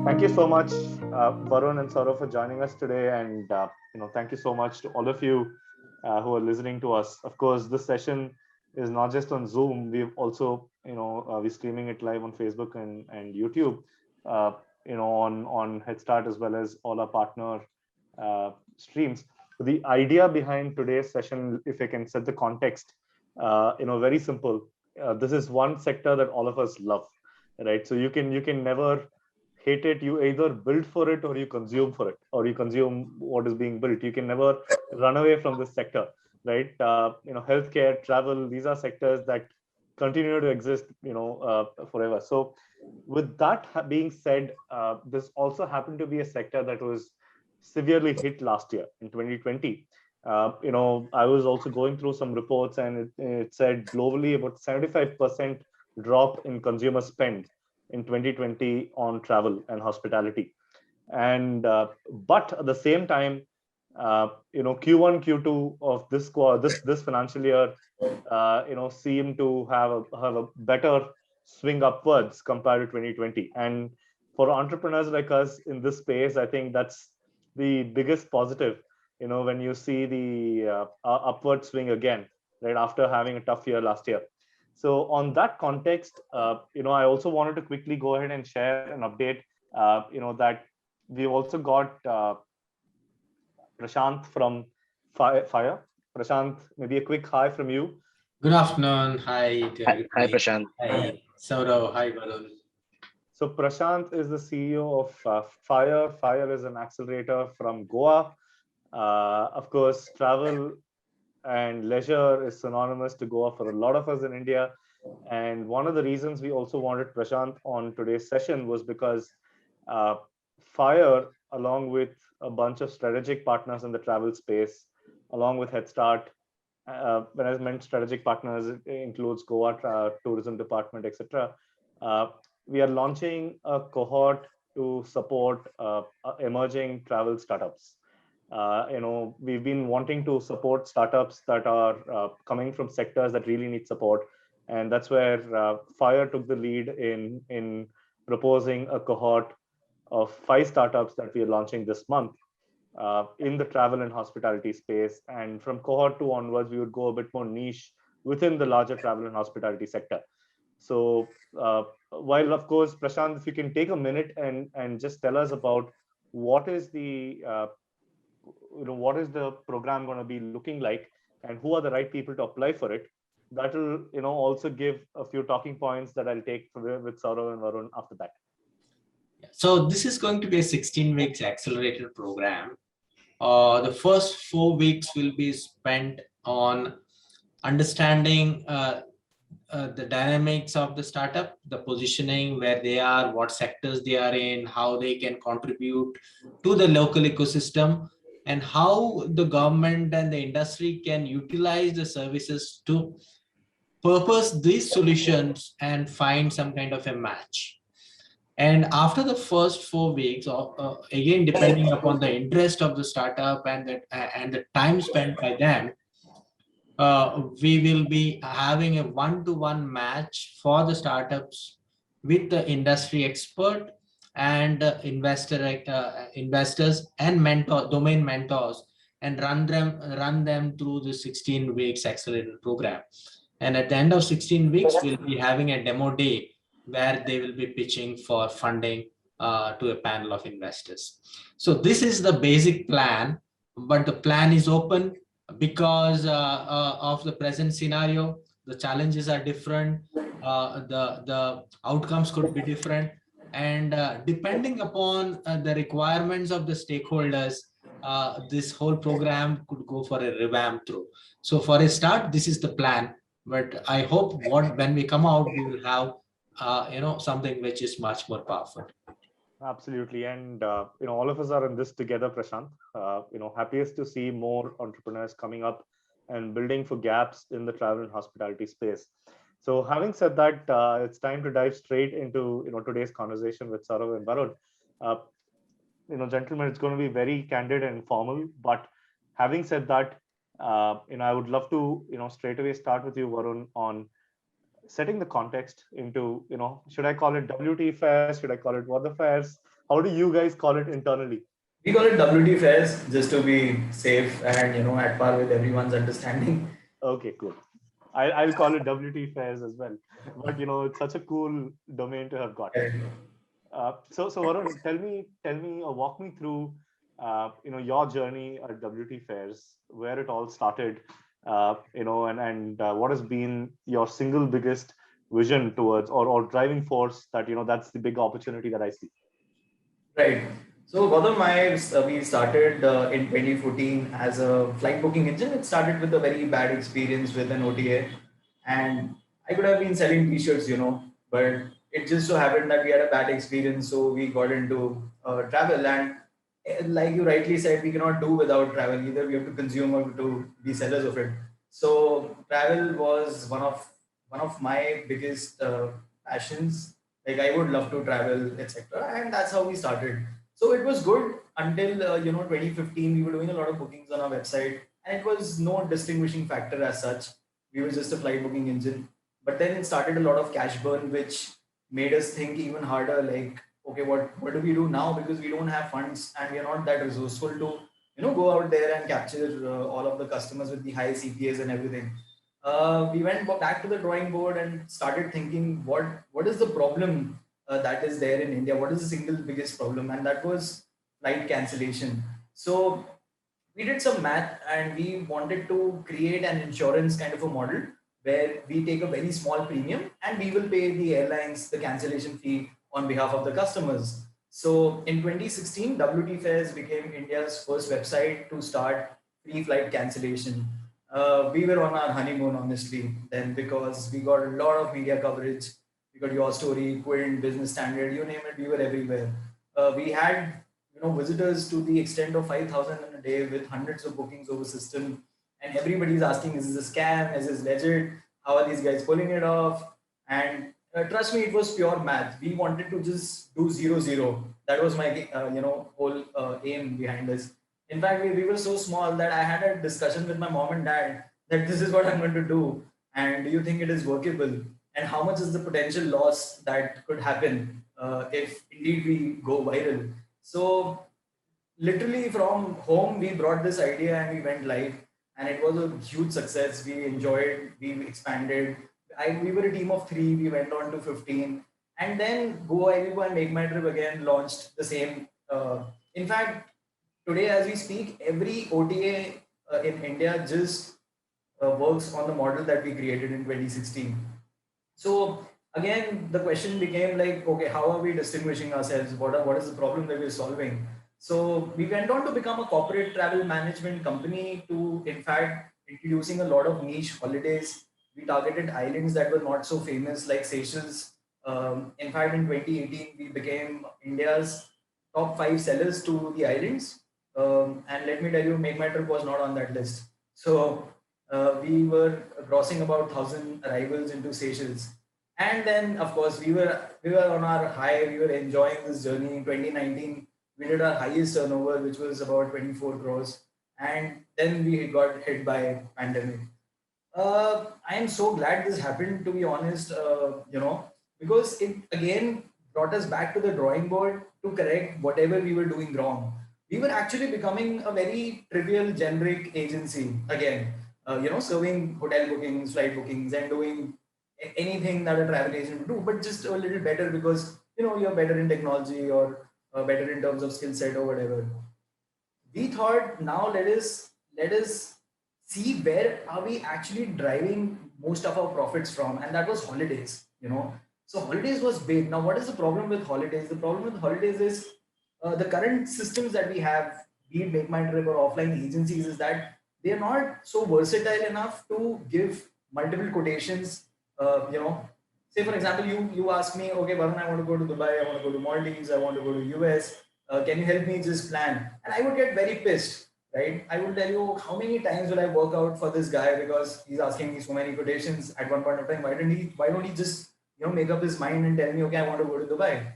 Thank you so much, Varun and Saurav, for joining us today, and thank you so much to all of you who are listening to us. Of course, this session is not just on Zoom. We've also, we're streaming it live on Facebook and YouTube, uh, on Head Start as well as all our partner streams. The idea behind today's session, if I can set the context, very simple. This is one sector that all of us love, right? So you can never hate it. You either build for it or you consume for it, or you consume what is being built. You can never run away from this sector, right? Healthcare, travel, these are sectors that continue to exist, forever. So with that being said, this also happened to be a sector that was severely hit last year in 2020. I was also going through some reports, and it said globally about 75% drop in consumer spend in 2020 on travel and hospitality. And but at the same time, Q1, Q2 of this financial year, seem to have a better swing upwards compared to 2020. And for entrepreneurs like us in this space, I think that's the biggest positive. When you see the upward swing again, right after having a tough year last year. So on that context, I also wanted to quickly go ahead and share an update. That we've also got Prashant from Fire. Prashant, maybe a quick hi from you. Good afternoon. Hi to Hi, everybody. Prashant. Hi, Saurav. Hi, Varun. So Prashant is the CEO of Fire. Fire is an accelerator from Goa. Of course, travel and leisure is synonymous to Goa for a lot of us in India. And one of the reasons we also wanted Prashant on today's session was because uh, Fire, along with a bunch of strategic partners in the travel space, along with Head Start, when I meant strategic partners, it includes Goa Tourism Department, etc. Uh, we are launching a cohort to support emerging travel startups. We've been wanting to support startups that are coming from sectors that really need support, and that's where Fire took the lead in proposing a cohort of 5 startups that we are launching this month in the travel and hospitality space. And from cohort 2 onwards, we would go a bit more niche within the larger travel and hospitality sector. So, while of course, Prashant, if you can take a minute and just tell us about what is the program going to be looking like, and who are the right people to apply for it. That will also give a few talking points that I'll take with Saurav and Varun after that. So this is going to be a 16 weeks accelerated program. The first 4 weeks will be spent on understanding the dynamics of the startup, the positioning, where they are, what sectors they are in, how they can contribute to the local ecosystem, and how the government and the industry can utilize the services to purpose these solutions and find some kind of a match. And after the first 4 weeks, again, depending upon the interest of the startup and the time spent by them, we will be having a one-to-one match for the startups with the industry expert and investors and domain mentors, and run them through the 16 weeks accelerated program. And at the end of 16 weeks, we'll be having a demo day where they will be pitching for funding to a panel of investors. So this is the basic plan, but the plan is open because of the present scenario. The challenges are different, the outcomes could be different, and depending upon the requirements of the stakeholders, this whole program could go for a revamp through. So for a start, this is the plan, but I hope when we come out, we will have something which is much more powerful. Absolutely. And, all of us are in this together, Prashant. Happiest to see more entrepreneurs coming up and building for gaps in the travel and hospitality space. So having said that, it's time to dive straight into, today's conversation with Saurav and Varun. Uh, Gentlemen, it's going to be very candid and formal, but having said that, I would love to, straight away start with you, Varun, on setting the context into, should I call it WT fairs? Should I call it what the fairs? How do you guys call it internally? We call it WT fares just to be safe and at par with everyone's understanding. Okay, cool. I'll call it WT fairs as well. But it's such a cool domain to have got. So Varun, tell me, or walk me through, your journey at WT Fairs, where it all started, and what has been your single biggest vision towards, or driving force that that's the big opportunity that I see. Right. So Gautam, we started in 2014 as a flight booking engine. It started with a very bad experience with an OTA, and I could have been selling T-shirts, but it just so happened that we had a bad experience, so we got into travel. And like you rightly said, we cannot do without travel. Either we have to consume or to be sellers of it. So travel was one of my biggest passions. Like I would love to travel, etc. And that's how we started. So it was good until 2015. We were doing a lot of bookings on our website, and it was no distinguishing factor as such. We were just a flight booking engine. But then it started a lot of cash burn, which made us think even harder. Like, okay, what do we do now? Because we don't have funds and we are not that resourceful to go out there and capture all of the customers with the high CPAs and everything. We went back to the drawing board and started thinking what is the problem that is there in India? What is the single biggest problem? And that was flight cancellation. So we did some math and we wanted to create an insurance kind of a model where we take a very small premium and we will pay the airlines the cancellation fee on behalf of the customers. So in 2016, WT Fares became India's first website to start free flight cancellation. We were on our honeymoon, honestly, then, because we got a lot of media coverage. We got Your Story, Quint, Business Standard, you name it, we were everywhere. We had visitors to the extent of 5,000 in a day with hundreds of bookings over system, and everybody's asking, is this a scam? Is this legit? How are these guys pulling it off? And trust me, it was pure math. We wanted to just do 0-0. That was my whole aim behind this. In fact, we were so small that I had a discussion with my mom and dad that this is what I'm going to do, and do you think it is workable, and how much is the potential loss that could happen if indeed we go viral. So literally from home, we brought this idea and we went live, and it was a huge success. We enjoyed, we expanded. We were a team of 3, we went on to 15, and then Go Go and Make My Trip again launched the same. In fact, today as we speak, every OTA in India just works on the model that we created in 2016. So again, the question became like, okay, how are we distinguishing ourselves? What is the problem that we're solving? So we went on to become a corporate travel management company to, in fact, introducing a lot of niche holidays. We targeted islands that were not so famous, like Seychelles. In fact, in 2018, we became India's top 5 sellers to the islands. And let me tell you, Make My Trip was not on that list. So we were crossing about 1,000 arrivals into Seychelles. And then, of course, we were on our high. We were enjoying this journey. In 2019, we did our highest turnover, which was about 24 crores. And then we got hit by pandemic. I am so glad this happened, to be honest, because it again brought us back to the drawing board to correct whatever we were doing wrong. We were actually becoming a very trivial, generic agency again, serving hotel bookings, flight bookings, and doing anything that a travel agent would do, but just a little better because you're better in technology or better in terms of skill set or whatever. We thought, now let us see where are we actually driving most of our profits from, and that was holidays. So holidays was big. Now what is the problem with holidays? The problem with holidays is the current systems that we have, be it Make My Trip or offline agencies, is that they are not so versatile enough to give multiple quotations. Say for example, you ask me, okay, Varun, I want to go to Dubai, I want to go to Maldives, I want to go to US. Can you help me just plan? And I would get very pissed, right? I would tell you, how many times will I work out for this guy because he's asking me so many quotations at one point of time? Why don't he just make up his mind and tell me, okay, I want to go to Dubai?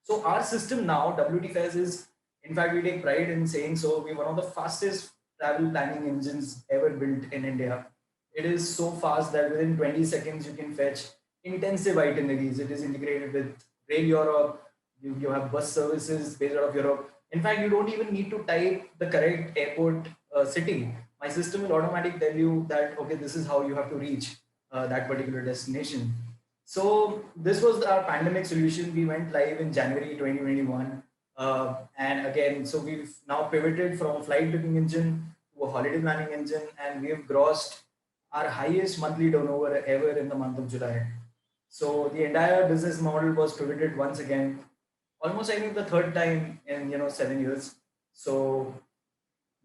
So our system now, WT Fairs, is, in fact, we take pride in saying so. We're one of the fastest travel planning engines ever built in India. It is so fast that within 20 seconds you can fetch intensive itineraries. It is integrated with Rail Europe, You have bus services based out of Europe. In fact, you don't even need to type the correct airport city. My system will automatically tell you that, okay, this is how you have to reach that particular destination. So this was our pandemic solution. We went live in January 2021. And again, so we've now pivoted from a flight booking engine to a holiday planning engine, and we've grossed our highest monthly turnover ever in the month of July. So the entire business model was pivoted once again, almost I think the third time in 7 years. So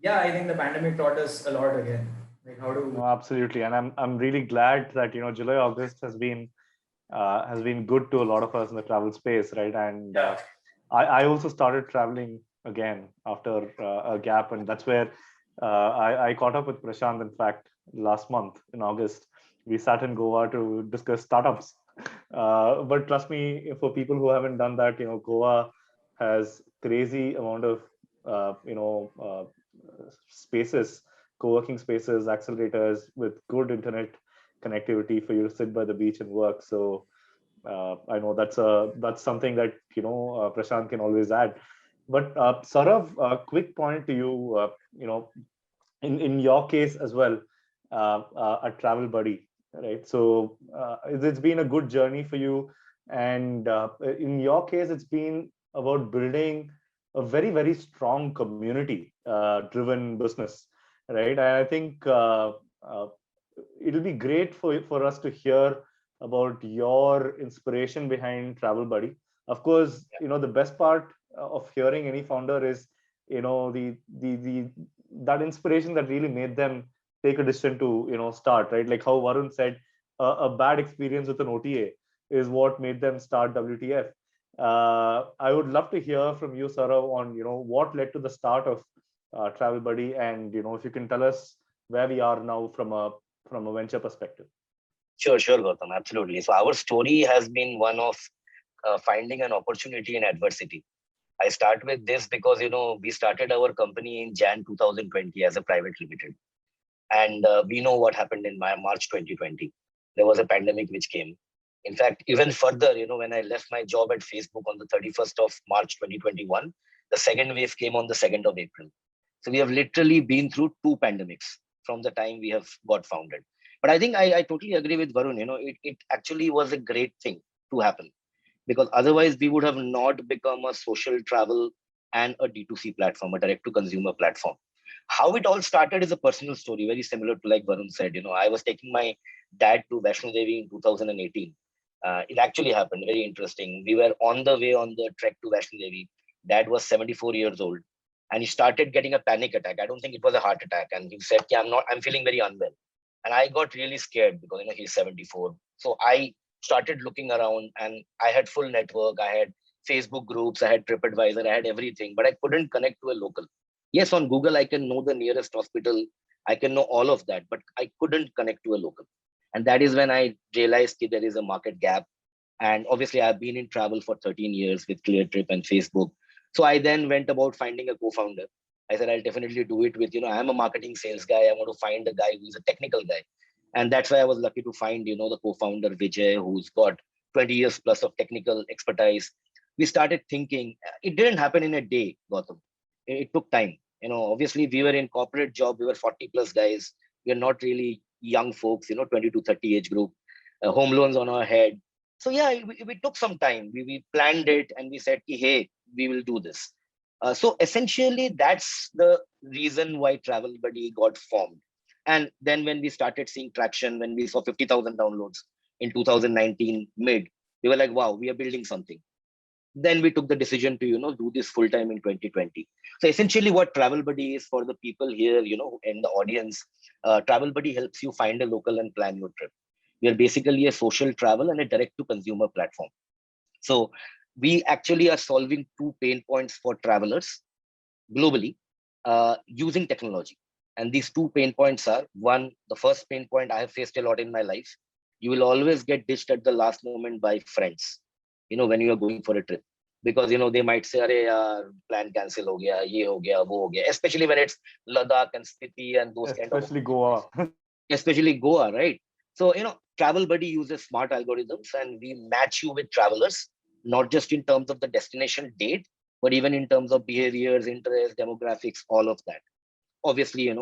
yeah, I think the pandemic taught us a lot again, like how to. No, absolutely, and I'm really glad that July August has been good to a lot of us in the travel space, right? And Yeah. I also started traveling again after a gap, and that's where I caught up with Prashant. In fact, last month in August, we sat in Goa to discuss startups. But trust me, for people who haven't done that, Goa has crazy amount of spaces, co-working spaces, accelerators with good internet connectivity for you to sit by the beach and work. So I know that's something that Prashant can always add. But Saurav, a quick point to you. In your case as well, a travel buddy, right? So it's been a good journey for you, and in your case, it's been about building a very very strong community driven business, right? And I think it'll be great for us to hear about your inspiration behind Travel Buddy. Of course, the best part of hearing any founder is the that inspiration that really made them take a decision to start, right? Like how Varun said, a bad experience with an OTA is what made them start WTF. I would love to hear from you, Sarah, on what led to the start of Travel Buddy, and if you can tell us where we are now from a venture perspective. Sure, Gautam, absolutely. So our story has been one of finding an opportunity in adversity. I start with this because we started our company in Jan 2020 as a private limited, and we know what happened in March 2020. There was a pandemic which came. In fact, even further, when I left my job at Facebook on the 31st of March 2021, the second wave came on the 2nd of April. So we have literally been through two pandemics from the time we have got founded. But I think I totally agree with Varun. It actually was a great thing to happen, because otherwise we would have not become a social travel and a D2C platform, a direct to consumer platform. How it all started is a personal story, very similar to like Varun said. I was taking my dad to Vaishno Devi in 2018. It actually happened, very interesting. We were on the way on the trek to Vaishno Devi. Dad was 74 years old, and he started getting a panic attack. I don't think it was a heart attack. And he said, yeah, I'm feeling very unwell. And I got really scared because he's 74. So I started looking around, and I had full network. I had Facebook groups, I had TripAdvisor, I had everything, but I couldn't connect to a local. Yes, on Google, I can know the nearest hospital. I can know all of that, but I couldn't connect to a local. And that is when I realized that there is a market gap. And obviously, I've been in travel for 13 years with ClearTrip and Facebook. So I then went about finding a co-founder. I said, I'll definitely do it with, I'm a marketing sales guy. I want to find a guy who's a technical guy. And that's why I was lucky to find, the co-founder Vijay, who's got 20 years plus of technical expertise. We started thinking. It didn't happen in a day, Gautam. It took time. Obviously we were in corporate job. We were 40 plus guys. We are not really young folks, 20 to 30 age group, home loans on our head. So yeah, we took some time. We planned it, and we said, hey, we will do this. So essentially, that's the reason why Travel Buddy got formed. And then when we started seeing traction, when we saw 50,000 downloads in 2019 mid, we were like, wow, we are building something. Then we took the decision to, do this full time in 2020. So essentially what Travel Buddy is for the people here, in the audience, Travel Buddy helps you find a local and plan your trip. We are basically a social travel and a direct to consumer platform. So we actually are solving two pain points for travelers globally using technology. And these two pain points are, one, the first pain point I have faced a lot in my life. You will always get ditched at the last moment by friends, when you are going for a trip. Because, they might say, Arey, plan cancel ho gaya, ye ho gaya, wo ho gaya. Especially when it's Ladakh and Spiti and those kind of. Especially Goa. Especially Goa, right? So, Travel Buddy uses smart algorithms, and we match you with travelers not just in terms of the destination date, but even in terms of behaviors, interests, demographics, all of that. Obviously,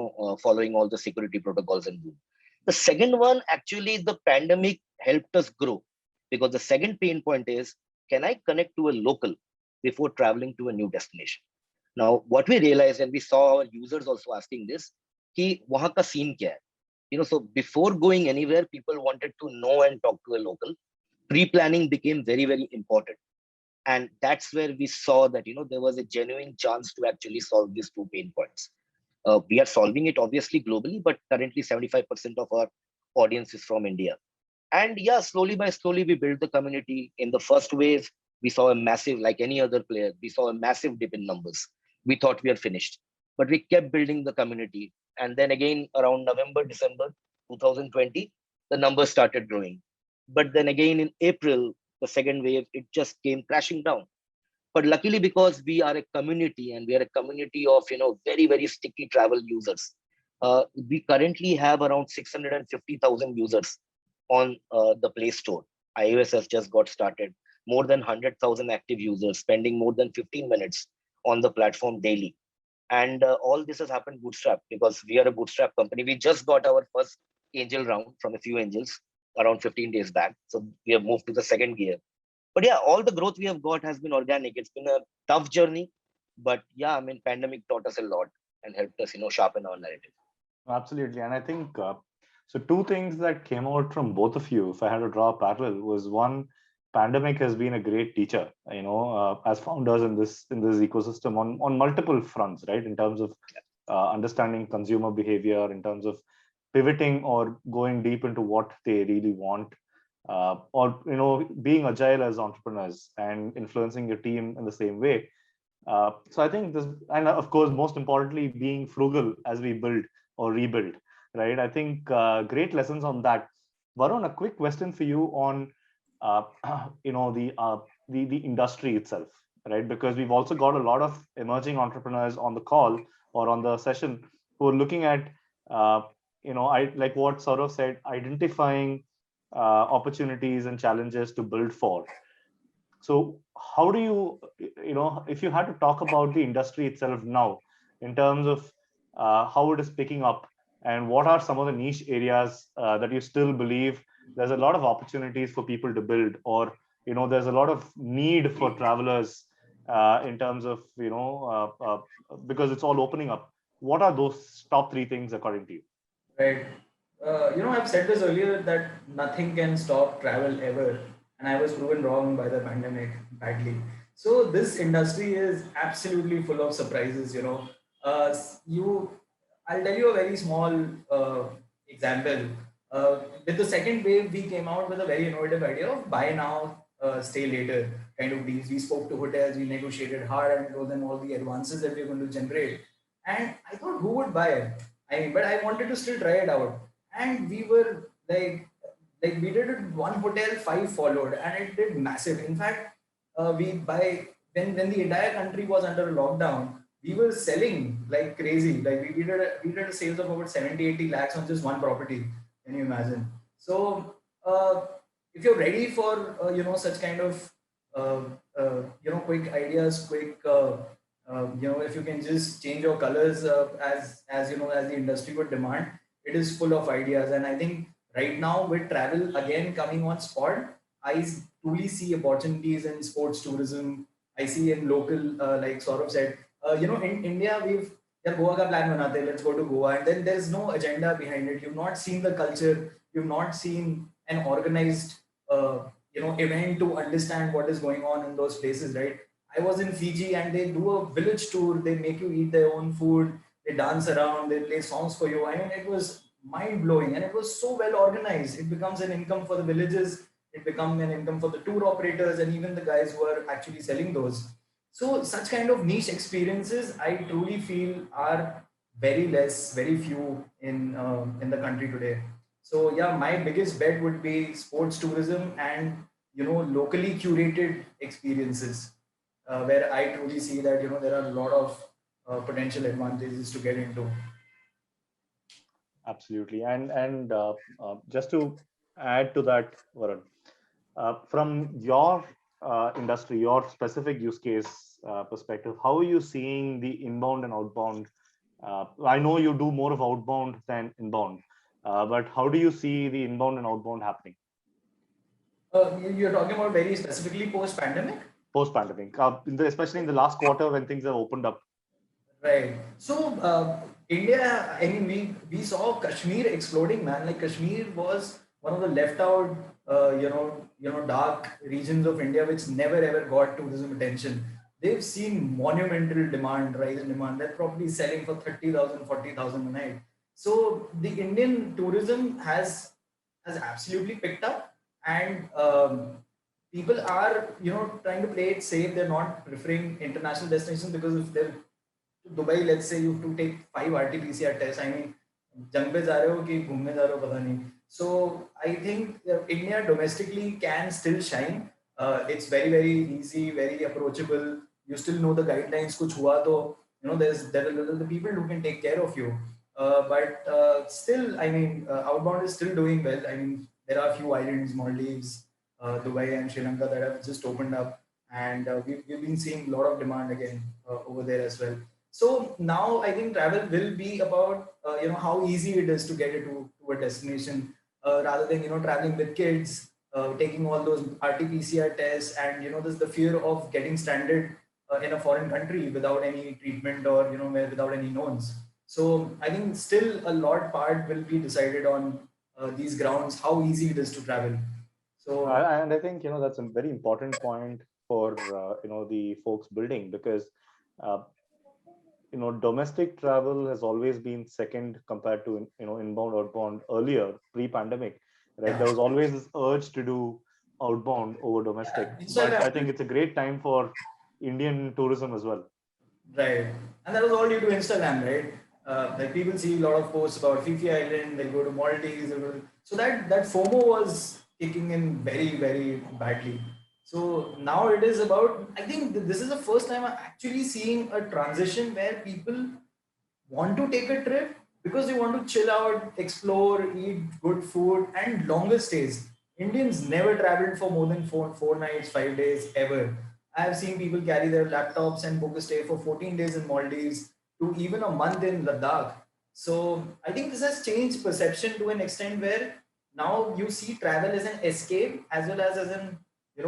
following all the security protocols and boom. The second one, actually, the pandemic helped us grow, because the second pain point is, can I connect to a local before traveling to a new destination? Now, what we realized, and we saw our users also asking this, कि वहाँ का scene क्या है? So before going anywhere, people wanted to know and talk to a local. Pre-planning became very, very important. And that's where we saw that, there was a genuine chance to actually solve these two pain points. We are solving it obviously globally, but currently 75% of our audience is from India. And yeah, slowly by slowly, we built the community. In the first wave, we saw a massive, like any other player, we saw a massive dip in numbers. We thought we are finished, but we kept building the community. And then again, around November, December 2020, the numbers started growing. But then again, in April, the second wave, it just came crashing down. But luckily, because we are a community and we are a community of, very, very sticky travel users, we currently have around 650,000 users on the Play Store. iOS has just got started. More than 100,000 active users spending more than 15 minutes on the platform daily. And all this has happened bootstrap, because we are a bootstrap company. We just got our first angel round from a few angels around 15 days back. So we have moved to the second gear. But yeah, all the growth we have got has been organic. It's been a tough journey, but yeah, pandemic taught us a lot and helped us, sharpen our narrative. Absolutely. And I think, so two things that came out from both of you, if I had to draw a parallel, was one, pandemic has been a great teacher, as founders in this ecosystem on multiple fronts, right? In terms of understanding consumer behavior, in terms of pivoting or going deep into what they really want, or being agile as entrepreneurs and influencing your team in the same way. So I think this, and of course, most importantly, being frugal as we build or rebuild, right? I think great lessons on that. Varun, a quick question for you on the industry itself, right? Because we've also got a lot of emerging entrepreneurs on the call or on the session who are looking at I like what Saurav said, identifying opportunities and challenges to build for. So how do you, if you had to talk about the industry itself now, in terms of how it is picking up, and what are some of the niche areas that you still believe there's a lot of opportunities for people to build, or there's a lot of need for travelers in terms of because it's all opening up. What are those top three things according to you? Right. I've said this earlier that nothing can stop travel ever, and I was proven wrong by the pandemic badly. So this industry is absolutely full of surprises. I'll tell you a very small example. With the second wave, we came out with a very innovative idea of buy now, stay later kind of deals. We spoke to hotels, we negotiated hard and told them all the advances that we were going to generate. And I thought, who would buy it? But I wanted to still try it out. And we were like we did it one hotel, 5 followed, and it did massive. In fact, when the entire country was under lockdown, we were selling like crazy. Like we did a sales of about 70-80 lakhs on just one property. Can you imagine? So if you're ready for such kind of quick ideas, quick if you can just change your colors as the industry would demand, it is full of ideas. And I think right now with travel again coming on spot, I truly see opportunities in sports tourism. I see in local, like Saurav said, in India we've Goa ka plan banate, let's go to Goa, and then there's no agenda behind it. You've not seen the culture, you've not seen an organized event to understand what is going on in those places, right? I was in Fiji and they do a village tour. They make you eat their own food. They dance around. They play songs for you. It was mind blowing, and it was so well organized. It becomes an income for the villages. It becomes an income for the tour operators and even the guys who are actually selling those. So such kind of niche experiences, I truly feel are very few in the country today. So yeah, my biggest bet would be sports tourism and locally curated experiences. Where I truly see that there are a lot of potential advantages to get into. Absolutely, and just to add to that, Varun, from your industry, your specific use case perspective, how are you seeing the inbound and outbound? I know you do more of outbound than inbound, but how do you see the inbound and outbound happening You're talking about very specifically post-pandemic? post-pandemic, especially in the last quarter when things have opened up? Right. So India, I mean, we saw Kashmir exploding, man. Like Kashmir was one of the left out, dark regions of India which never ever got tourism attention. They've seen monumental demand, rise in demand. They're probably selling for 30,000, 40,000 a night. So the Indian tourism has absolutely picked up, and people are trying to play it safe. They're not preferring international destinations because if they're Dubai, let's say you have to take 5 RT-PCR tests. I mean, जंग पे जा रहे हो कि घूमने जा रहे हो पता नहीं. So I think India domestically can still shine. It's very very easy, very approachable. You still know the guidelines. कुछ हुआ तो there are the people who can take care of you. But still, I mean, outbound is still doing well. I mean, there are a few islands, Maldives, Dubai, and Sri Lanka that have just opened up, and we've been seeing a lot of demand again over there as well. So now I think travel will be about how easy it is to get it to a destination, rather than traveling with kids, taking all those RT-PCR tests, and there's the fear of getting stranded in a foreign country without any treatment, or without any knowns. So I think still a lot part will be decided on these grounds, how easy it is to travel. So and I think that's a very important point for the folks building, because domestic travel has always been second compared to inbound, outbound earlier pre-pandemic, right? Yeah. There was always this urge to do outbound over domestic, but I think it's a great time for Indian tourism as well. Right, and that was all due to Instagram, right? Like people see a lot of posts about Fifi Island, they go to Maldives, so that FOMO was kicking in very very badly. So now it is about, I think this is the first time I'm actually seeing a transition where people want to take a trip because they want to chill out, explore, eat good food, and longer stays. Indians never traveled for more than four nights, 5 days ever. I have seen people carry their laptops and book a stay for 14 days in Maldives to even a month in Ladakh. So I think this has changed perception to an extent where now you see travel as an escape as well as an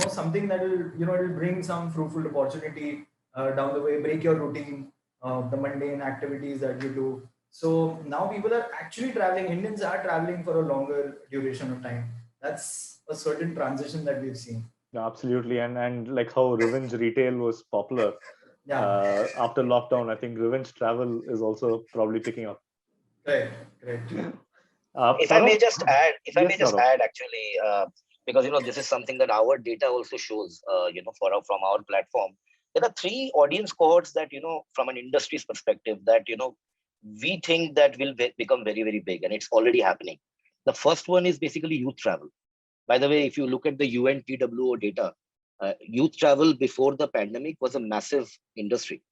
something that will it'll bring some fruitful opportunity down the way, break your routine, the mundane activities that you do. So now people are actually traveling. Indians are traveling for a longer duration of time. That's a certain transition that we've seen. Absolutely, and like how revenge retail was popular. Yeah. After lockdown, I think revenge travel is also probably picking up. Right. If I may just add, actually, because this is something that our data also shows, from our platform. There are 3 audience cohorts that from an industry's perspective that we think that will become very very big, and it's already happening. The first one is basically youth travel. By the way, if you look at the UNTWO data, youth travel before the pandemic was a massive industry.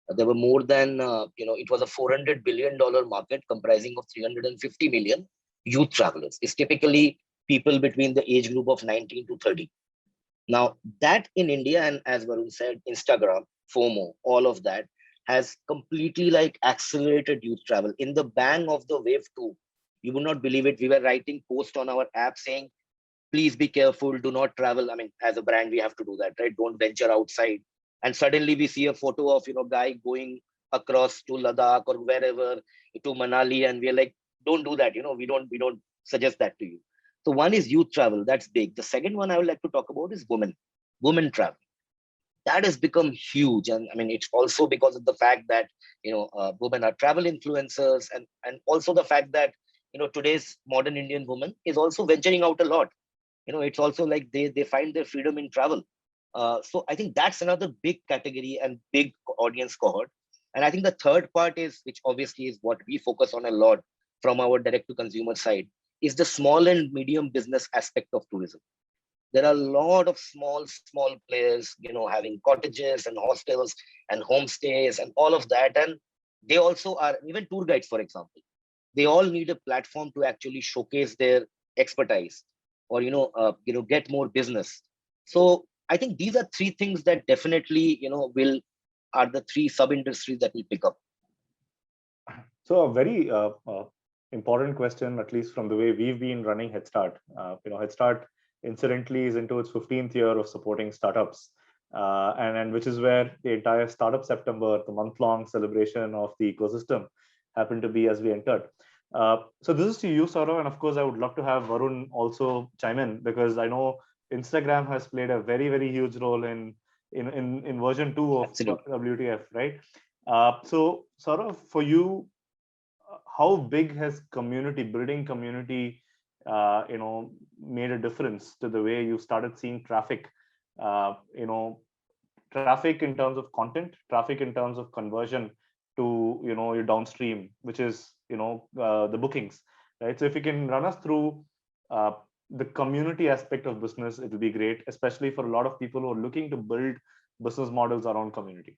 There were more than, it was a $400 billion market comprising of 350 million youth travelers. It's typically people between the age group of 19 to 30. Now that in India, and as Varun said, Instagram, FOMO, all of that has completely like accelerated youth travel. In the bang of the wave 2, you would not believe it. We were writing posts on our app saying, please be careful, do not travel. I mean, as a brand, we have to do that, right? Don't venture outside. And suddenly we see a photo of, guy going across to Ladakh or wherever, to Manali. And we're like, don't do that. We don't suggest that to you. So one is youth travel, that's big. The second one I would like to talk about is women travel. That has become huge. And I mean, it's also because of the fact that, women are travel influencers, and also the fact that, today's modern Indian woman is also venturing out a lot. It's also like they find their freedom in travel. So I think that's another big category and big audience cohort. And I think the third part is, which obviously is what we focus on a lot from our direct to consumer side, is the small and medium business aspect of tourism. There are a lot of small players, having cottages and hostels and homestays and all of that. And they also are, even tour guides, for example, they all need a platform to actually showcase their expertise or, get more business. So I think these are three things that definitely, are the three sub-industries that will pick up. So a very important question, at least from the way we've been running Head Start. Head Start incidentally is into its 15th year of supporting startups, and which is where the entire Startup September, the month-long celebration of the ecosystem, happened to be as we entered. So this is to you, Saurav, and of course I would love to have Varun also chime in, because I know Instagram has played a very, very huge role in version 2 of Absolutely. WTF, right? So Saurav, for you, how big has building community, made a difference to the way you started seeing traffic, traffic in terms of content, traffic in terms of conversion to, your downstream, which is, the bookings, right? So if you can run us through the community aspect of business, it will be great, especially for a lot of people who are looking to build business models around community.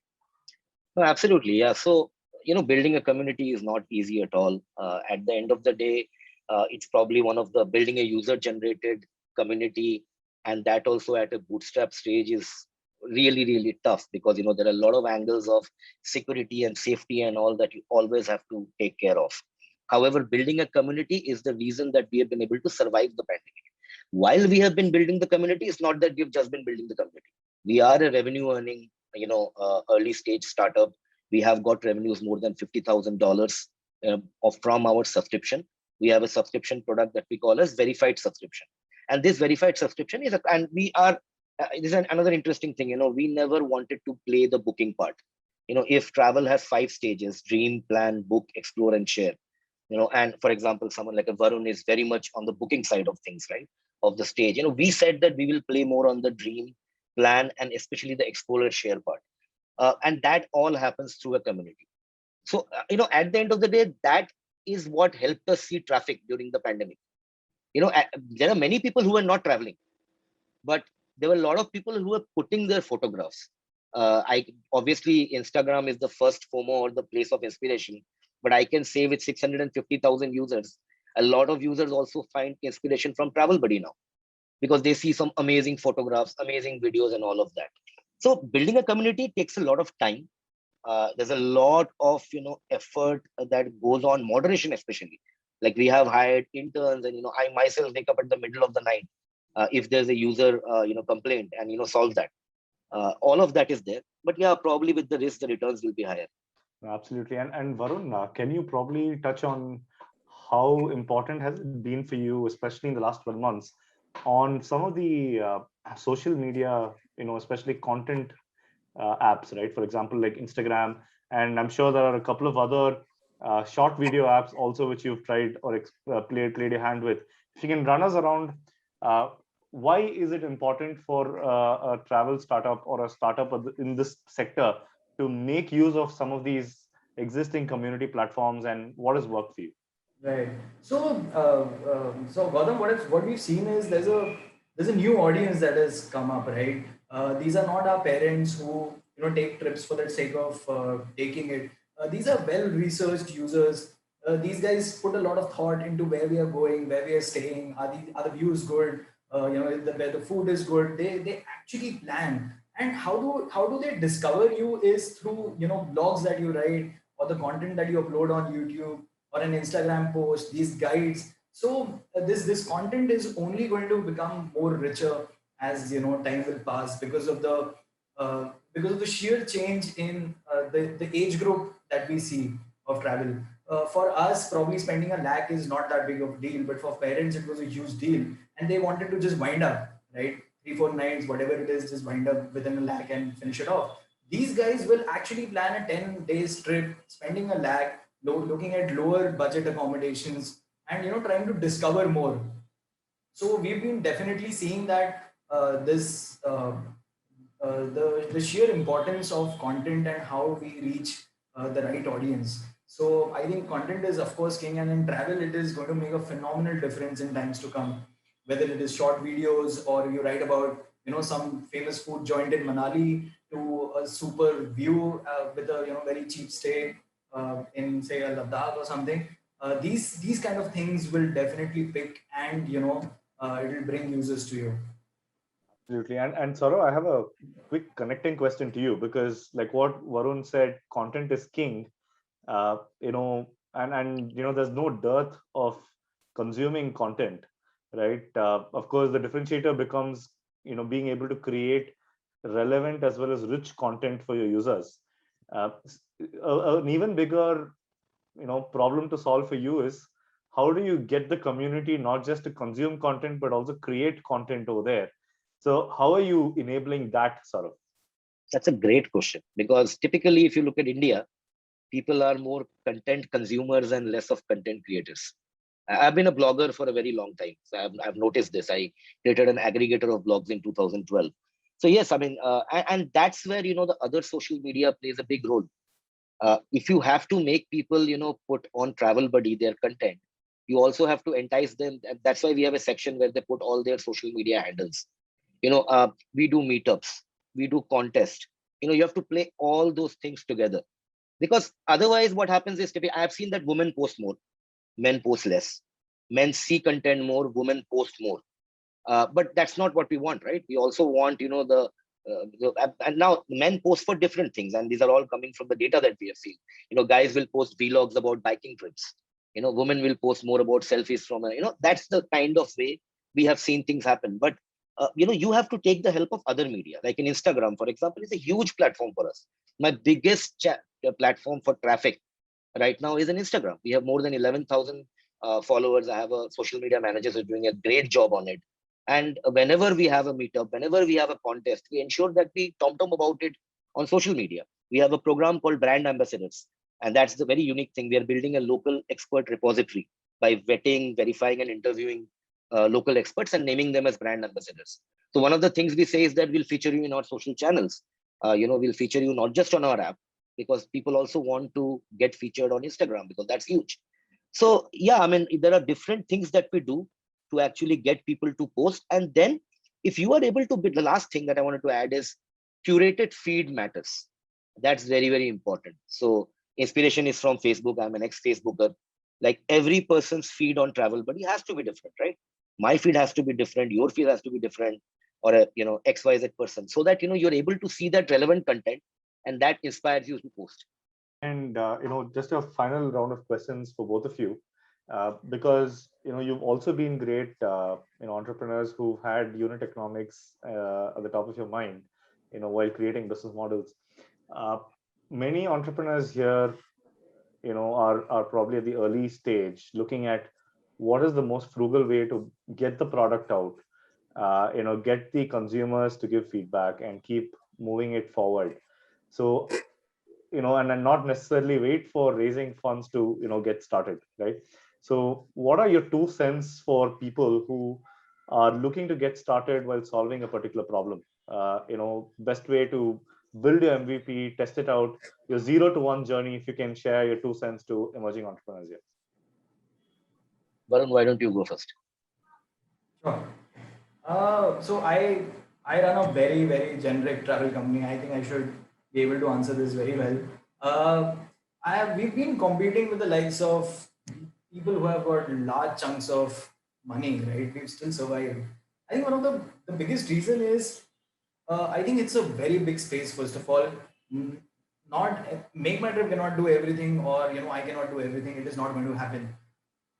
No, absolutely. Yeah. So, building a community is not easy at all. At the end of the day, it's probably one of the building a user generated community. And that also at a bootstrap stage is really, really tough, because, there are a lot of angles of security and safety and all that you always have to take care of. However, building a community is the reason that we have been able to survive the pandemic. While we have been building the community, it's not that we've just been building the community. We are a revenue earning, early stage startup. We have got revenues more than $50,000 from our subscription. We have a subscription product that we call as verified subscription. And this verified subscription is, this is another interesting thing, we never wanted to play the booking part. If travel has 5 stages: dream, plan, book, explore, and share, and for example, someone like a Varun is very much on the booking side of things, right? Of the stage, we said that we will play more on the dream, plan, and especially the explore, share part. And that all happens through a community. So, at the end of the day, that is what helped us see traffic during the pandemic. There are many people who are not traveling, but there were a lot of people who were putting their photographs. Obviously, Instagram is the first FOMO or the place of inspiration, but I can say with 650,000 users, a lot of users also find inspiration from Travel Buddy now, because they see some amazing photographs, amazing videos, and all of that. So building a community takes a lot of time. There's a lot of effort that goes on, moderation especially. Like we have hired interns, and I myself wake up at the middle of the night if there's a user complaint, and solve that. All of that is there, but yeah, probably with the risk, the returns will be higher. Absolutely. And Varun, can you probably touch on how important has it been for you, especially in the last 12 months, on some of the social media, especially content apps, right? For example, like Instagram, and I'm sure there are a couple of other short video apps also which you've tried or played your hand with. If you can run us around, why is it important for a travel startup or a startup in this sector to make use of some of these existing community platforms, and what has worked for you? Right. So Gautam, what we've seen is there's a new audience that has come up, right? These are not our parents who take trips for the sake of taking it. These are well-researched users. These guys put a lot of thought into where we are going, where we are staying. Are the views good? Where the food is good. They actually plan. And how do they discover you is through blogs that you write or the content that you upload on YouTube or an Instagram post, these guides. So this content is only going to become more richer as time will pass because of the sheer change in the age group that we see of travel. For us, probably spending a lakh is not that big of a deal, but for parents, it was a huge deal, and they wanted to just wind up, right? 3-4 nights, whatever it is, just wind up within a lakh and finish it off. These guys will actually plan a 10 days trip, spending a lakh, looking at lower budget accommodations, and trying to discover more. So we've been definitely seeing that the sheer importance of content and how we reach the right audience. So I think content is of course king, and in travel it is going to make a phenomenal difference in times to come. Whether it is short videos or you write about some famous food joint in Manali to a super view with a very cheap stay in say a Ladakh or something. These kind of things will definitely pick, and it will bring users to you. Absolutely. And Saurav, I have a quick connecting question to you, because like what Varun said, content is king. You know, and you know, there's no dearth of consuming content, right? Of course, the differentiator becomes, you know, being able to create relevant as well as rich content for your users. Uh, an even bigger, you know, problem to solve for you is, how do you get the community not just to consume content but also create content over there? So how are you enabling that, sort of? That's a great question, because typically, if you look at India, people are more content consumers and less of content creators. I've been a blogger for a very long time. So I've noticed this. I created an aggregator of blogs in 2012. So yes, I mean, and that's where, you know, the other social media plays a big role. If you have to make people, you know, put on Travel Buddy their content, you also have to entice them. And that's why we have a section where they put all their social media handles. You know, we do meetups, we do contest. You know, you have to play all those things together, because otherwise what happens is, typically, I've seen that women post more, men post less. Men see content more, women post more. But that's not what we want, right? We also want, you know, and now men post for different things, and these are all coming from the data that we have seen. You know, guys will post vlogs about biking trips. You know, women will post more about selfies from a, you know, that's the kind of way we have seen things happen. But you know, you have to take the help of other media, like in Instagram, for example, is a huge platform for us. My biggest platform for traffic right now is in Instagram. We have more than 11,000 followers. I have a social media manager who's doing a great job on it. And whenever we have a meetup, whenever we have a contest, we ensure that we tom about it on social media. We have a program called Brand Ambassadors. And that's the very unique thing. We are building a local expert repository by vetting, verifying, and interviewing local experts and naming them as brand ambassadors. So one of the things we say is that we'll feature you in our social channels. You know, we'll feature you not just on our app, because people also want to get featured on Instagram, because that's huge. So yeah, I mean, there are different things that we do to actually get people to post. And then if you are able to build, the last thing that I wanted to add is curated feed matters. That's very, very important. So inspiration is from Facebook. I'm an ex-Facebooker. Like, every person's feed on Travel Buddy has to be different, right? My feed has to be different. Your feed has to be different, or a, you know, XYZ person, so that, you know, you're able to see that relevant content and that inspires you to post. And you know, just a final round of questions for both of you, because you know, you've also been great, you know, entrepreneurs who've had unit economics at the top of your mind, you know, while creating business models. Uh, Many entrepreneurs here, you know, are probably at the early stage, looking at what is the most frugal way to get the product out, you know, get the consumers to give feedback and keep moving it forward. So, you know, and not necessarily wait for raising funds to, you know, get started, right? So what are your 2 cents for people who are looking to get started while solving a particular problem? You know, best way to build your MVP, test it out, your 0 to 1 journey, if you can share your 2 cents to emerging entrepreneurs here. Varun, why don't you go first? Sure. So I run a very very generic travel company. I think I should be able to answer this very well. Uh, we've been competing with the likes of people who have got large chunks of money, right? We've still survived. I think one of the biggest reason is I think it's a very big space. First of all, Mm, not Make my trip cannot do everything, or I cannot do everything. It is not going to happen.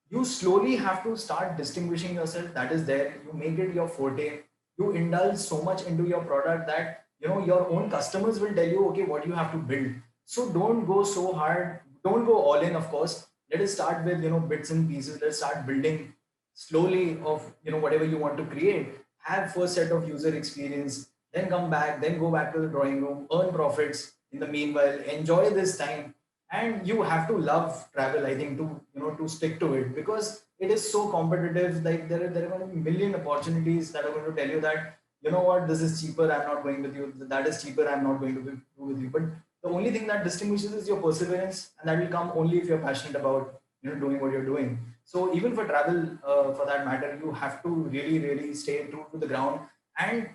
You slowly have to start distinguishing yourself. That is there. You make it your forte. You indulge so much into your product that your own customers will tell you, okay, what you have to build. So don't go so hard. Don't go all in. Of course, let us start with bits and pieces. Let's start building slowly of whatever you want to create. Have first set of user experience, then come back, then go back to the drawing room, earn profits in the meanwhile, enjoy this time. And you have to love travel, I think, to to stick to it, because it is so competitive. Like there are going to be million opportunities that are going to tell you that, what, this is cheaper, I'm not going with you, that is cheaper, I'm not going to do with you. But the only thing that distinguishes is your perseverance, and that will come only if you're passionate about doing what you're doing. So even for travel, for that matter, you have to really really stay true to the ground, and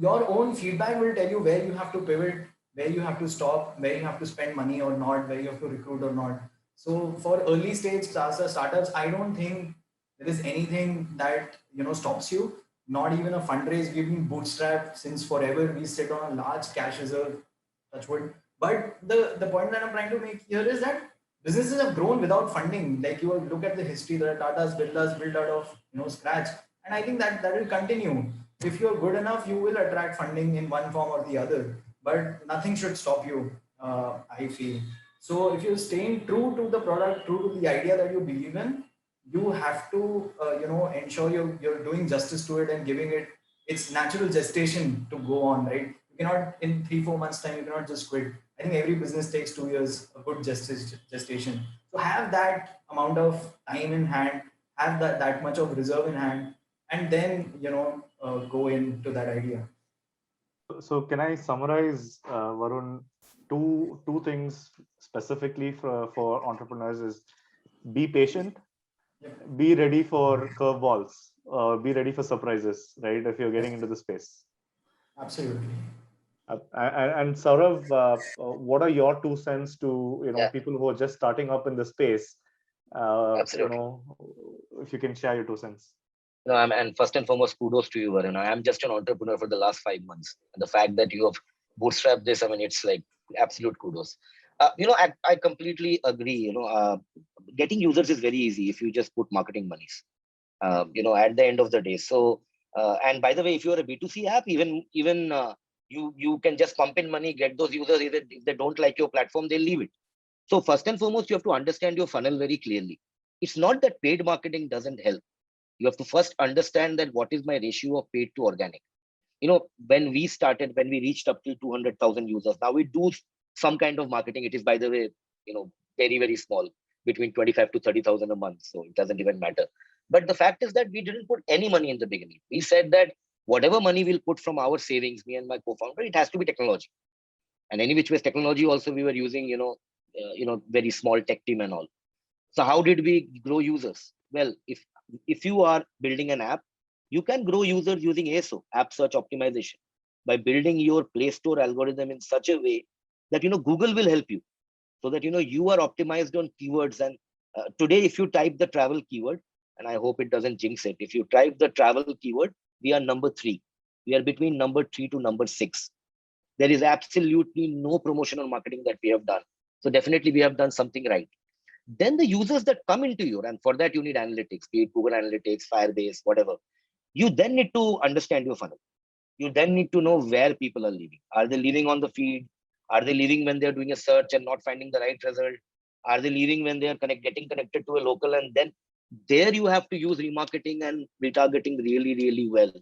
your own feedback will tell you where you have to pivot, where you have to stop, where you have to spend money or not, where you have to recruit or not. So for early stage startups, I don't think there is anything that stops you. not even a fundraise. We've been bootstrapped since forever. We sit on a large cash reserve, touch wood. But the point that I'm trying to make here is that businesses have grown without funding. Like you look at the history, the Tata's, Birlas built out of scratch, and I think that will continue. If you're good enough, you will attract funding in one form or the other. But nothing should stop you. I feel so. If you're staying true to the product, true to the idea that you believe in, you have to ensure you're doing justice to it and giving it its natural gestation to go on, right? You cannot in 3-4 months time, you cannot just quit. I think every business takes 2 years, a good gestation. So have that amount of time in hand, have that much of reserve in hand, and then go into that idea. So can I summarize, Varun, two things specifically for entrepreneurs is be patient, be ready for curveballs, be ready for surprises, right? If you're getting into the space. Absolutely. And Saurav, what are your 2 cents to people who are just starting up in the space? Absolutely. If you can share your 2 cents. No, and first and foremost, kudos to you, Varun. I am just an entrepreneur for the last 5 months. And the fact that you have bootstrapped this, I mean, it's like absolute kudos. I completely agree. Getting users is very easy if you just put marketing monies. At the end of the day. So, and by the way, if you're a B2C app, even you can just pump in money, get those users. If they don't like your platform, they'll leave it. So first and foremost, you have to understand your funnel very clearly. It's not that paid marketing doesn't help. You have to first understand that what is my ratio of paid to organic. When we reached up to 200,000 users, now we do some kind of marketing. It is, by the way, very, very small, between 25 to 30,000 a month. So it doesn't even matter. But the fact is that we didn't put any money in the beginning. We said that whatever money we'll put from our savings, me and my co-founder, it has to be technology. And any which ways technology also we were using, very small tech team and all. So how did we grow users? Well, if you are building an app, you can grow users using ASO, app search optimization, by building your Play Store algorithm in such a way that Google will help you, so that you are optimized on keywords. And today, if you type the travel keyword, and I hope it doesn't jinx it, if you type the travel keyword, we are number 3. We are between number 3 to number 6. There is absolutely no promotional marketing that we have done. So definitely we have done something right. Then the users that come into your, and for that you need analytics, be it Google Analytics, Firebase, whatever. You then need to understand your funnel. You then need to know where people are leaving. Are they leaving on the feed? Are they leaving when they're doing a search and not finding the right result? Are they leaving when they are getting connected to a local? And then there you have to use remarketing and retargeting really, really well.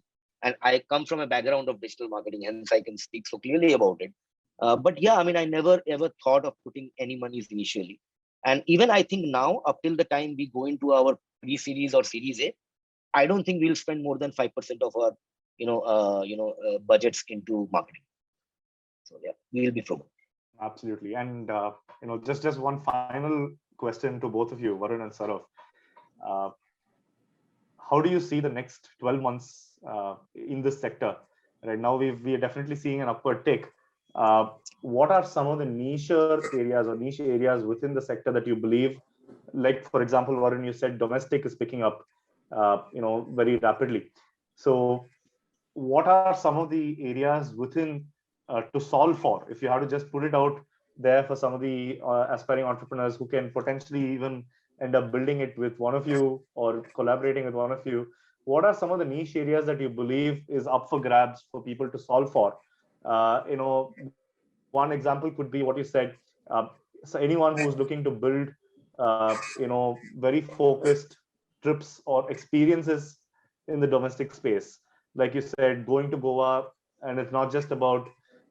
And I come from a background of digital marketing, hence I can speak so clearly about it. But yeah, I mean, I never ever thought of putting any monies initially. And even I think now, up till the time we go into our pre-series or series A, I don't think we'll spend more than 5% of our budgets into marketing. So yeah, we will be frugal. Absolutely. And just one final question to both of you, Varun and Saurav. How do you see the next 12 months in this sector? Right now, we are definitely seeing an upward tick. What are some of the niche areas within the sector that you believe, like, for example, Varun, you said domestic is picking up, very rapidly. So what are some of the areas within to solve for, if you have to just put it out there for some of the aspiring entrepreneurs who can potentially even end up building it with one of you or collaborating with one of you? What are some of the niche areas that you believe is up for grabs for people to solve for? One example could be what you said. So anyone who's looking to build, very focused trips or experiences in the domestic space, like you said, going to Goa, and it's not just about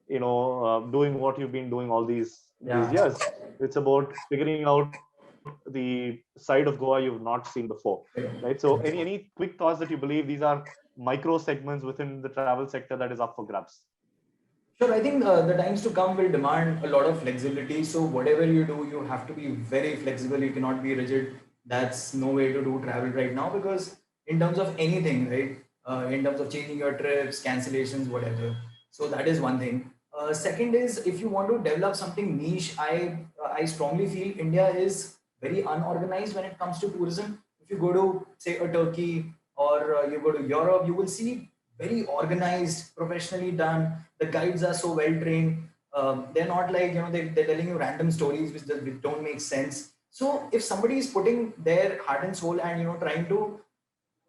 doing what you've been doing all these years. It's about figuring out the side of Goa you've not seen before, right? So any quick thoughts that you believe these are micro segments within the travel sector that is up for grabs? Sure, I think the times to come will demand a lot of flexibility. So whatever you do, you have to be very flexible. You cannot be rigid. That's no way to do travel right now, because in terms of anything, right? In terms of changing your trips, cancellations, whatever. So that is one thing. Second is, if you want to develop something niche, I strongly feel India is very unorganized when it comes to tourism. If you go to, say, a Turkey, or you go to Europe, you will see very organized, professionally done. The guides are so well trained. They're not like, they're telling you random stories which don't make sense. So if somebody is putting their heart and soul and, trying to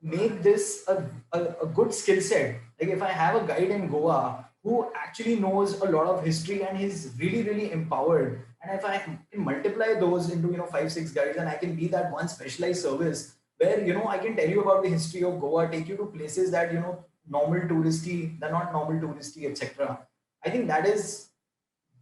make this a good skill set, like if I have a guide in Goa who actually knows a lot of history and he's really, really empowered, and if I can multiply those into, 5, 6 guides, and I can be that one specialized service where, I can tell you about the history of Goa, take you to places that, normal touristy, they're not normal touristy, etc. I think that is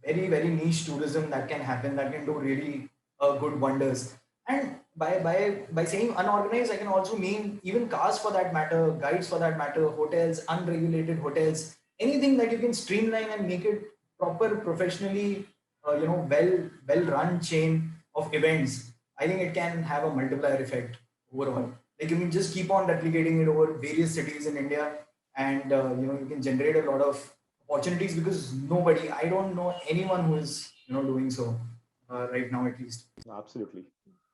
very, very niche tourism that can happen, that can do really good wonders. And by saying unorganized, I can also mean even cars for that matter, guides for that matter, hotels, unregulated hotels, anything that you can streamline and make it proper, professionally, well run chain of events. I think it can have a multiplier effect overall. Like you can just keep on replicating it over various cities in India, and you can generate a lot of opportunities, because I don't know anyone who is doing so right now, at least. Absolutely.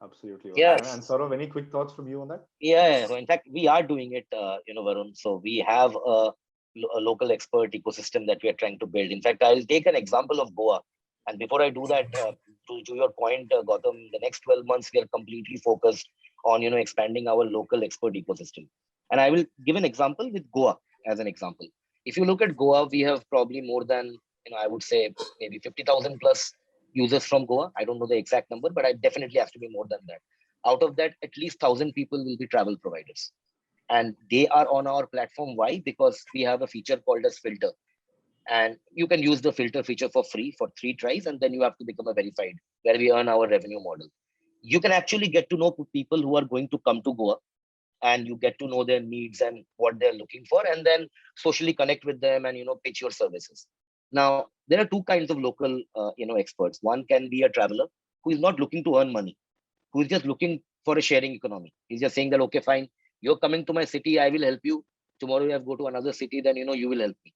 Absolutely. Yes. And Saurav, any quick thoughts from you on that? Yeah. So in fact, we are doing it, Varun. So we have a local expert ecosystem that we are trying to build. In fact, I'll take an example of Goa. And before I do that, to your point, Gautam, the next 12 months, we are completely focused on, expanding our local expert ecosystem. And I will give an example with Goa as an example. If you look at Goa, we have probably more than, I would say maybe 50,000 plus users from Goa. I don't know the exact number, but I definitely have to be more than that. Out of that, at least 1,000 people will be travel providers. And they are on our platform. Why? Because we have a feature called as filter. And you can use the filter feature for free for 3 tries, and then you have to become a verified, where we earn our revenue model. You can actually get to know people who are going to come to Goa, and you get to know their needs and what they're looking for, and then socially connect with them and pitch your services. Now there are 2 kinds of local experts. One can be a traveler who is not looking to earn money, who is just looking for a sharing economy. He's just saying that, okay, fine, you're coming to my city, I will help you. Tomorrow you have to go to another city, then you will help me,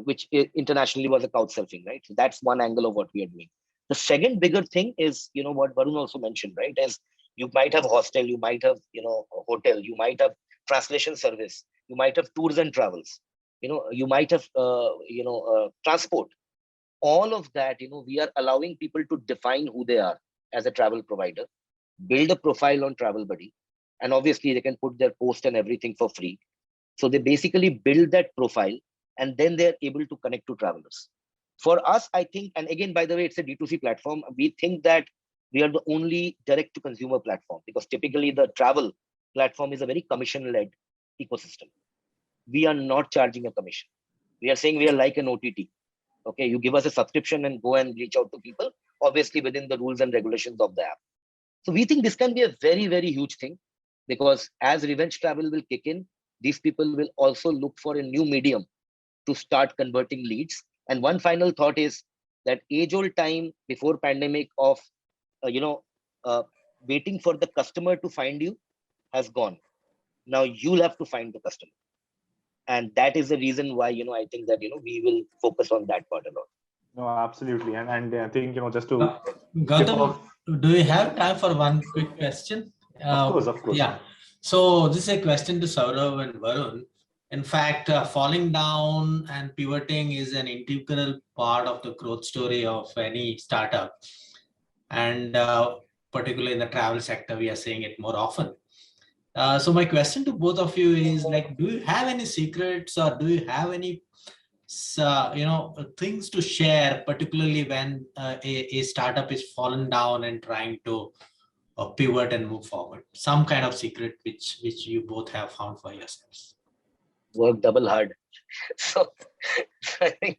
which internationally was a couch surfing, right? So that's one angle of what we are doing. The second bigger thing is, what Varun also mentioned, right? Is you might have hostel, you might have, a hotel, you might have translation service, you might have tours and travels, you might have, transport. All of that, we are allowing people to define who they are as a travel provider, build a profile on TravelBuddy, and obviously they can put their post and everything for free. So they basically build that profile, and then they're able to connect to travelers. For us, I think, and again, by the way, it's a D2C platform. We think that we are the only direct to consumer platform, because typically the travel platform is a very commission-led ecosystem. We are not charging a commission. We are saying we are like an OTT. Okay, you give us a subscription and go and reach out to people, obviously within the rules and regulations of the app. So we think this can be a very, very huge thing, because as revenge travel will kick in, these people will also look for a new medium to start converting leads. And one final thought is that age-old time before pandemic of, waiting for the customer to find you has gone. Now you'll have to find the customer. And that is the reason why, I think that, we will focus on that part a lot. No, absolutely. And I think, just to Gautam, do you have time for one quick question? Of course. Yeah. So this is a question to Saurav and Varun. In fact, falling down and pivoting is an integral part of the growth story of any startup. And particularly in the travel sector, we are seeing it more often. So my question to both of you is, like, do you have any secrets, or do you have any things to share, particularly when a startup is fallen down and trying to pivot and move forward? Some kind of secret which you both have found for yourselves. Work double hard. So I think,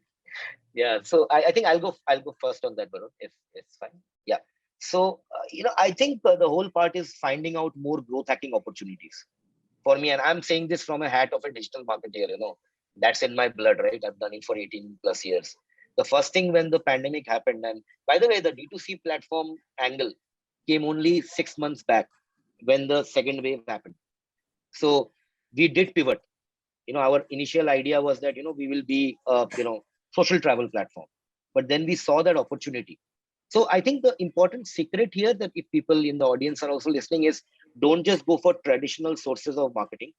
yeah. So I think I'll go first on that, Varun, if it's fine. Yeah. So I think the whole part is finding out more growth hacking opportunities for me, and I'm saying this from a hat of a digital marketer. That's in my blood, right? I've done it for 18 plus years. The first thing when the pandemic happened, and by the way, the D2C platform angle came only 6 months back when the second wave happened. So we did pivot. Our initial idea was that, we will be a, social travel platform, but then we saw that opportunity. So I think the important secret here, that if people in the audience are also listening, is don't just go for traditional sources of marketing.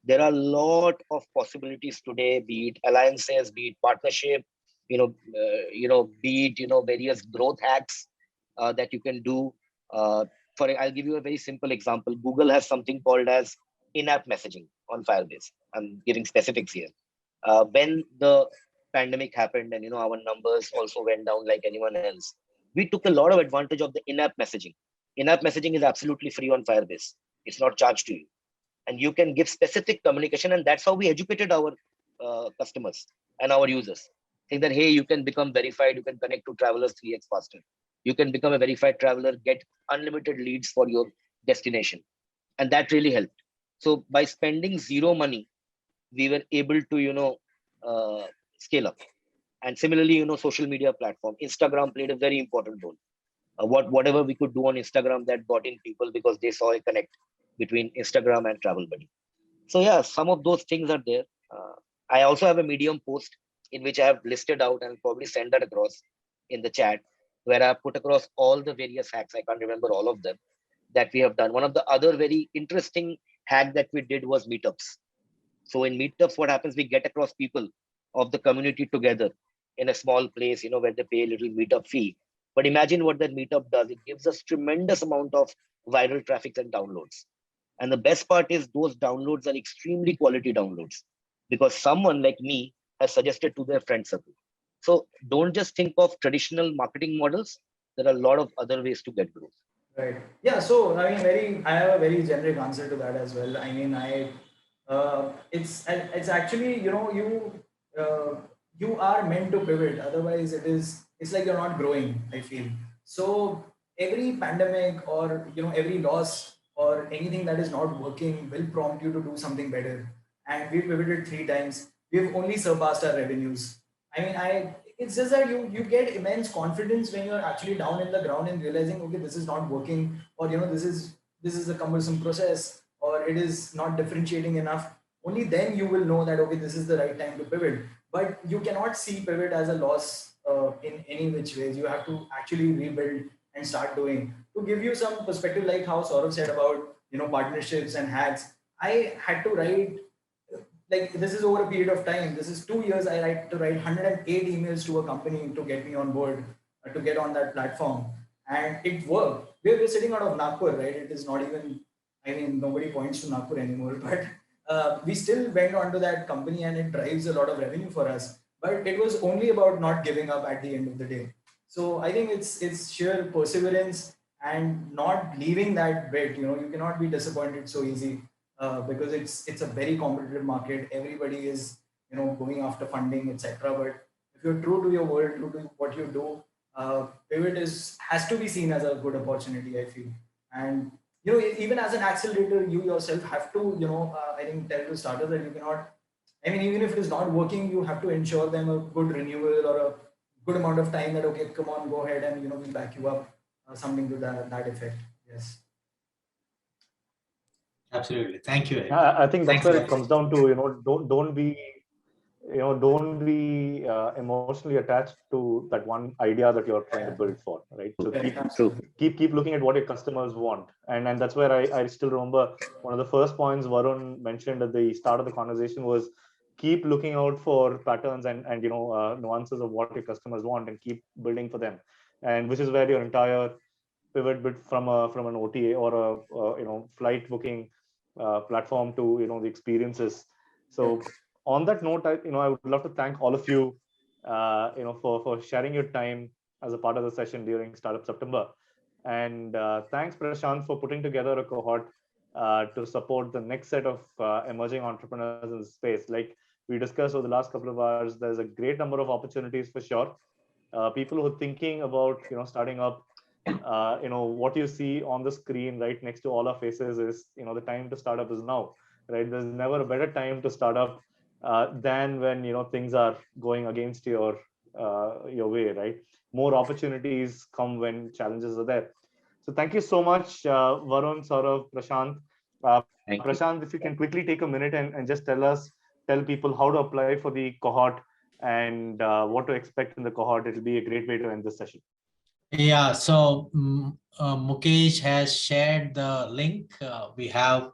There are a lot of possibilities today, be it alliances, be it partnership, be it, various growth hacks that you can do. I'll give you a very simple example. Google has something called as in-app messaging on Firebase. I'm giving specifics here. When the pandemic happened and, our numbers also went down like anyone else, we took a lot of advantage of the in-app messaging. In-app messaging is absolutely free on Firebase. It's not charged to you, and you can give specific communication, and that's how we educated our customers and our users, saying that, hey, you can become verified, you can connect to travelers 3x faster, you can become a verified traveler, get unlimited leads for your destination. And that really helped. So by spending zero money, we were able to scale up. And similarly, social media platform, Instagram played a very important role. Whatever we could do on Instagram, that brought in people because they saw a connect between Instagram and Travel Buddy. So yeah, some of those things are there. I also have a Medium post in which I have listed out, and probably send that across in the chat, where I put across all the various hacks. I can't remember all of them that we have done. One of the other very interesting hack that we did was meetups. So in meetups, what happens, we get across people of the community together in a small place, where they pay a little meetup fee. But imagine what that meetup does. It gives us tremendous amount of viral traffic and downloads. And the best part is those downloads are extremely quality downloads, because someone like me has suggested to their friend circle. So don't just think of traditional marketing models. There are a lot of other ways to get growth. Right. Yeah. So I have a very generic answer to that as well. It's actually, you are meant to pivot. Otherwise, it's like you're not growing, I feel. So every pandemic, or every loss or anything that is not working will prompt you to do something better. And we pivoted 3 times. We've only surpassed our revenues. It's just that you get immense confidence when you're actually down in the ground and realizing, okay, this is not working, or this is a cumbersome process, or it is not differentiating enough. Only then you will know that, okay, this is the right time to pivot. But you cannot see pivot as a loss in any which ways. You have to actually rebuild and start doing. To give you some perspective, like how Saurabh said about partnerships and hacks, I had to write, like, this is over a period of time. This is 2 years. I had to write 108 emails to a company to get me on board, to get on that platform, and it worked. We're sitting out of Nagpur, right? It is not even, nobody points to Nagpur anymore, but we still went onto that company, and it drives a lot of revenue for us. But it was only about not giving up at the end of the day. So I think it's sheer perseverance and not leaving that bit. You cannot be disappointed so easy. Because it's a very competitive market. Everybody is going after funding, etc. But if you're true to your word, true to what you do, pivot has to be seen as a good opportunity, I feel. And even as an accelerator, you yourself have to I think tell to starters that you cannot. Even if it is not working, you have to ensure them a good renewal or a good amount of time that, okay, come on, go ahead, and we'll back you up, something to that effect. Yes. Absolutely. Thank you. I think that's Thanks where a it comes down to, don't be emotionally attached to that one idea that you're trying to build for, right? So keep looking at what your customers want. And that's where I still remember one of the first points Varun mentioned at the start of the conversation was keep looking out for patterns and nuances of what your customers want, and keep building for them. And which is where your entire pivot bit from an OTA or a flight booking platform to the experiences. So on that note, I would love to thank all of you for sharing your time as a part of the session during Startup September. And thanks, Prashant, for putting together a cohort to support the next set of emerging entrepreneurs in the space. Like we discussed over the last couple of hours, there's a great number of opportunities for sure. People who are thinking about starting up, what you see on the screen right next to all our faces is the time to start up is now, right? There's never a better time to start up than when things are going against your way, right? More opportunities come when challenges are there. So thank you so much, Varun, Saurabh, Prashant. Prashant, if you can quickly take a minute and just tell people how to apply for the cohort and what to expect in the cohort. It'll be a great way to end this session. Yeah, so Mukesh has shared the link. We have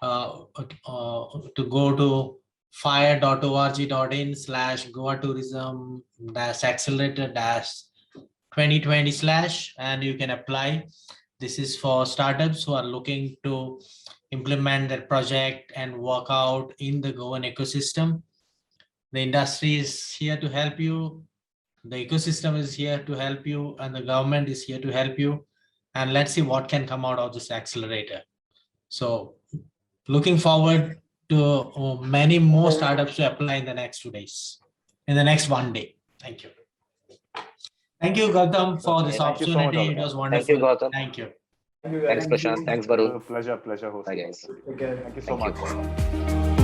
to go to fire.org.in/Goa tourism accelerator 2020/ and you can apply. This is for startups who are looking to implement their project and work out in the Goan ecosystem. The industry is here to help you. The ecosystem is here to help you, and the government is here to help you. And let's see what can come out of this accelerator. So looking forward to many more startups to apply in the next 2 days, in the next 1 day. Thank you. Thank you, Gautam, for this Thank you so much, opportunity. It Arvind. was wonderful. Thank you, Gautam. Thank you. Thank you, guys. Thanks, Prashant. Thanks, Varun. Pleasure hosting. Bye, guys. Take care. Thank you so Thank much.